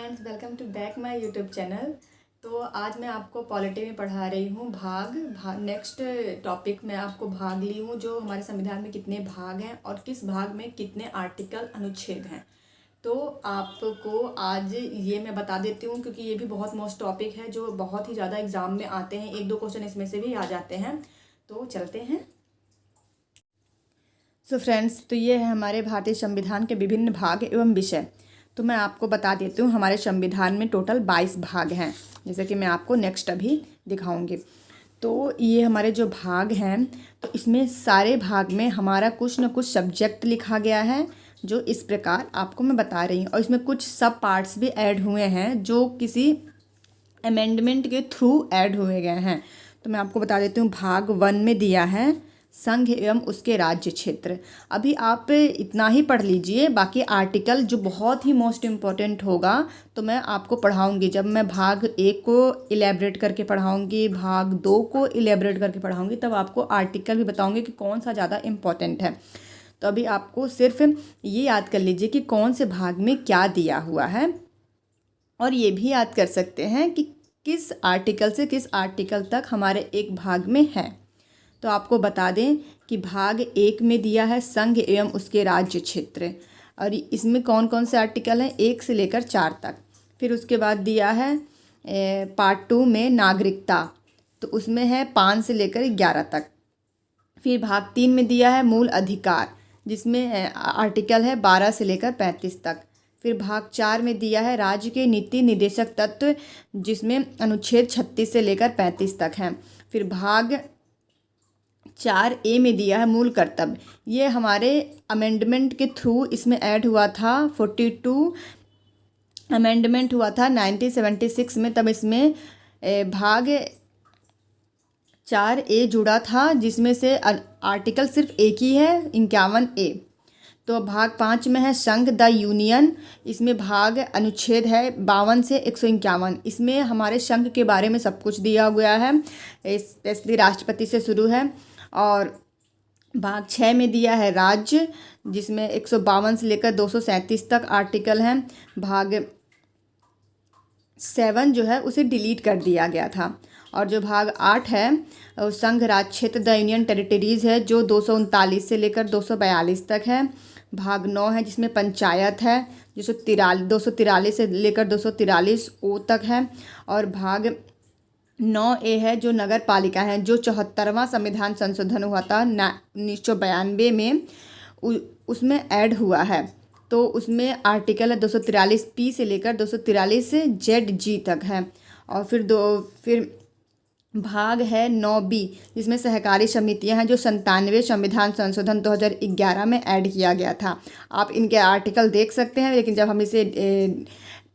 Friends, welcome to back my YouTube channel. तो आज मैं आपको पॉलिटी में पढ़ा रही हूँ भाग नेक्स्ट टॉपिक में आपको भाग ली हूँ जो हमारे संविधान में कितने भाग हैं और किस भाग में कितने आर्टिकल अनुच्छेद हैं। तो आपको आज ये मैं बता देती हूँ क्योंकि ये भी बहुत मोस्ट टॉपिक है जो बहुत ही ज़्यादा एग्जाम में आते हैं। एक दो क्वेश्चन इसमें से भी आ जाते हैं। तो चलते हैं। सो फ्रेंड्स, तो ये है हमारे भारतीय संविधान के विभिन्न भाग एवं विषय। तो मैं आपको बता देती हूँ हमारे संविधान में टोटल 22 भाग हैं, जैसे कि मैं आपको नेक्स्ट अभी दिखाऊंगी। तो ये हमारे जो भाग हैं, तो इसमें सारे भाग में हमारा कुछ न कुछ सब्जेक्ट लिखा गया है जो इस प्रकार आपको मैं बता रही हूँ। और इसमें कुछ सब पार्ट्स भी ऐड हुए हैं जो किसी अमेंडमेंट के थ्रू ऐड हुए गए हैं। तो मैं आपको बता देती हूँ। भाग 1 में दिया है संघ एवं उसके राज्य क्षेत्र। अभी आप इतना ही पढ़ लीजिए, बाकी आर्टिकल जो बहुत ही मोस्ट इम्पॉर्टेंट होगा तो मैं आपको पढ़ाऊंगी। जब मैं भाग 1 को इलेबरेट करके पढ़ाऊंगी, भाग 2 को इलेबरेट करके पढ़ाऊंगी, तब आपको आर्टिकल भी बताऊंगी कि कौन सा ज़्यादा इम्पॉर्टेंट है। तो अभी आपको सिर्फ ये याद कर लीजिए कि कौन से भाग में क्या दिया हुआ है, और ये भी याद कर सकते हैं कि किस आर्टिकल से किस आर्टिकल तक हमारे एक भाग में है। तो आपको बता दें कि भाग 1 में दिया है संघ एवं उसके राज्य क्षेत्र, और इसमें कौन कौन से आर्टिकल हैं 1 से लेकर 4 तक। फिर उसके बाद दिया है पार्ट 2 में नागरिकता, तो उसमें है 5 से लेकर 11 तक। फिर भाग 3 में दिया है मूल अधिकार, जिसमें आर्टिकल है 12 से लेकर 35 तक। फिर भाग 4 में दिया है राज्य के नीति निर्देशक तत्व, जिसमें अनुच्छेद 36 से लेकर 35 तक हैं। फिर भाग 4A में दिया है मूल कर्तव्य। ये हमारे अमेंडमेंट के थ्रू इसमें ऐड हुआ था। 42 अमेंडमेंट हुआ था 1976 में, तब इसमें भाग 4A जुड़ा था, जिसमें से आर्टिकल सिर्फ एक ही है 51A। तो भाग 5 में है संघ द यूनियन, इसमें भाग अनुच्छेद है 52 से 151। इसमें हमारे संघ के बारे में सब कुछ दिया गया है, स्पेशली राष्ट्रपति से शुरू है। और भाग 6 में दिया है राज्य, जिसमें 152 से लेकर 237 तक आर्टिकल हैं। भाग 7 जो है उसे डिलीट कर दिया गया था। और जो भाग 8 है संघ राज्य क्षेत्र द यूनियन टेरिटरीज़ है, जो 239 से लेकर 242 तक है। भाग 9 है जिसमें पंचायत है, जो 243 से लेकर 243 ओ तक है। और भाग 9A है जो नगर पालिका है, जो 74वां संविधान संशोधन हुआ था 1992 में, उसमें ऐड हुआ है। तो उसमें आर्टिकल है 243P से लेकर 243 ZG तक है। और फिर भाग है 9B, जिसमें सहकारी समितियां हैं, जो 97वें संविधान संशोधन 2011 में ऐड किया गया था। आप इनके आर्टिकल देख सकते हैं, लेकिन जब हम इसे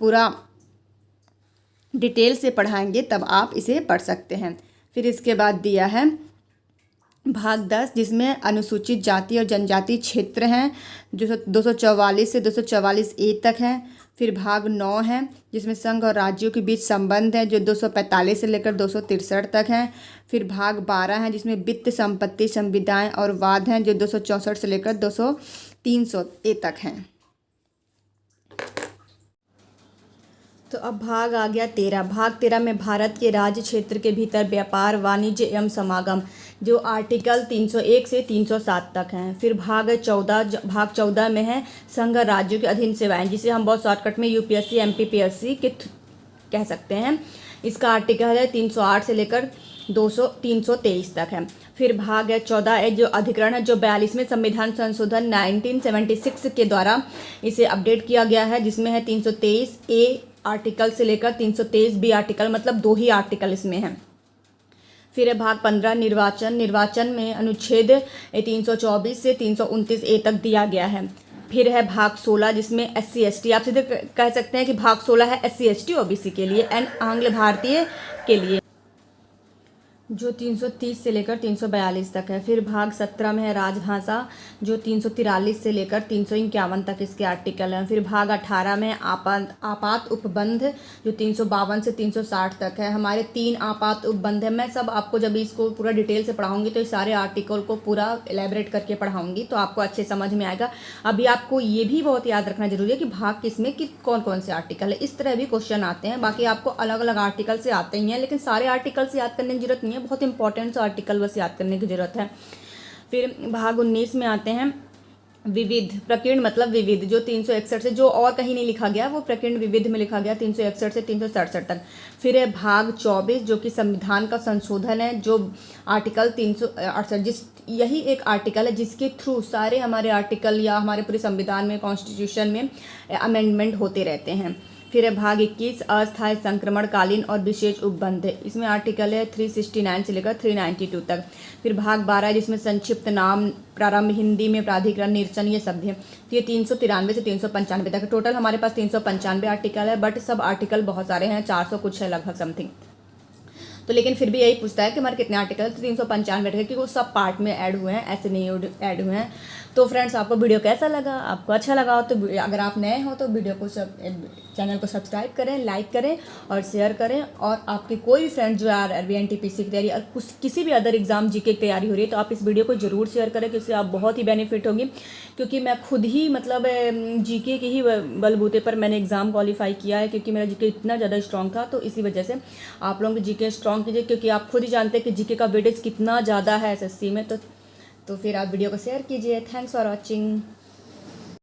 पूरा डिटेल से पढ़ाएंगे तब आप इसे पढ़ सकते हैं। फिर इसके बाद दिया है भाग 10, जिसमें अनुसूचित जाति और जनजाति क्षेत्र हैं, जो 244 से 244A तक हैं। फिर भाग 9 है जिसमें संघ और राज्यों के बीच संबंध है, जो 245 से लेकर 263 तक हैं। फिर भाग 12 है जिसमें वित्त, संपत्ति, संविदाएं और वाद हैं, जो 264 से लेकर 300A तक हैं। तो अब भाग आ गया 13। भाग 13 में भारत के राज्य क्षेत्र के भीतर व्यापार, वाणिज्य एवं समागम, जो आर्टिकल 301 से 307 तक हैं। फिर भाग 14 में है संघ राज्यों के अधीन सेवाएं, जिसे हम बहुत शॉर्टकट में UPSC MPPSC के कह सकते हैं। इसका आर्टिकल है 308 से लेकर 323 तक है। फिर भाग है 14 है जो अधिकरण है, जो 42वें संविधान संशोधन 1976 के द्वारा इसे अपडेट किया गया है, जिसमें है 323A आर्टिकल से लेकर 323B आर्टिकल, मतलब 2 ही आर्टिकल इसमें हैं। फिर है भाग 15 निर्वाचन में अनुच्छेद 324 से 329A तक दिया गया है। फिर है भाग 16, जिसमें SC ST, आप सीधे कह सकते हैं कि भाग 16 है SC ST OBC के लिए एंड आंग्ल भारतीय के लिए। जो 330 से लेकर 342 तक है। फिर भाग 17 में है राजभाषा, जो 343 से लेकर 351 तक इसके आर्टिकल हैं। फिर भाग 18 में आपात उपबंध, जो 352 से 360 तक है। हमारे 3 आपात उपबंध है। मैं सब आपको जब इसको पूरा डिटेल से पढ़ाऊंगी तो इस सारे आर्टिकल को पूरा एलेबरेट करके पढ़ाऊंगी, तो आपको अच्छे समझ में आएगा। अभी आपको ये भी बहुत याद रखना जरूरी है कि भाग किसमें कौन कौन से आर्टिकल है। इस तरह भी क्वेश्चन आते हैं। बाकी आपको अलग अलग आर्टिकल से आते ही हैं, लेकिन सारे आर्टिकल से याद करने की जरूरत नहीं है। बहुत इंपॉर्टेंट आर्टिकल बस याद करने की जरूरत है। फिर भाग 19 में आते हैं विविध, प्रकीर्ण मतलब विविध, जो 361 से, जो और कहीं नहीं लिखा गया वो प्रकीर्ण विविध में लिखा गया, 361 से 367 तक। फिर है भाग 24 जो कि संविधान का संशोधन है, जो आर्टिकल 368, यही एक आर्टिकल है जिसके थ्रू सारे हमारे आर्टिकल या हमारे पूरे संविधान में, कॉन्स्टिट्यूशन में अमेंडमेंट होते रहते हैं। फिर है भाग 21 अस्थायी संक्रमणकालीन और विशेष उपबंध है। इसमें आर्टिकल है 369 से लेकर 392 तक। फिर भाग 12 जिसमें संक्षिप्त नाम, प्रारंभ, हिंदी में प्राधिकरण, निरसन, ये सब है। तो ये 393 से 395 तक। टोटल हमारे पास 395 आर्टिकल है, बट सब आर्टिकल बहुत सारे हैं, 400 कुछ है लगभग समथिंग। तो लेकिन फिर भी यही पूछता है कि हमारे कितने आर्टिकल, तो 395 क्योंकि वो सब पार्ट में ऐड हुए हैं, ऐसे नहीं ऐड हुए हैं। तो फ्रेंड्स, आपको वीडियो कैसा लगा? आपको अच्छा लगा हो तो अगर आप नए हो तो वीडियो को चैनल को सब्सक्राइब करें, लाइक करें और शेयर करें। और आपके कोई भी फ्रेंड जो आरआरबी एनटीपीसी की तैयारी और किसी भी अदर एग्जाम जीके की तैयारी हो रही है तो आप इस वीडियो को जरूर शेयर करें, क्योंकि आप बहुत ही बेनिफिट होगी। क्योंकि मैं खुद ही मतलब जीके के ही बलबूते पर मैंने एग्ज़ाम क्वालिफाई किया है, क्योंकि मेरा जीके इतना ज़्यादा स्ट्रॉन्ग था। तो इसी वजह से आप लोगों की जीके स्ट्रॉन्ग कीजिए, क्योंकि आप खुद ही जानते हैं कि जीके का वेटेज कितना ज़्यादा है एसएससी में। तो फिर आप वीडियो को शेयर कीजिए। Thanks for watching.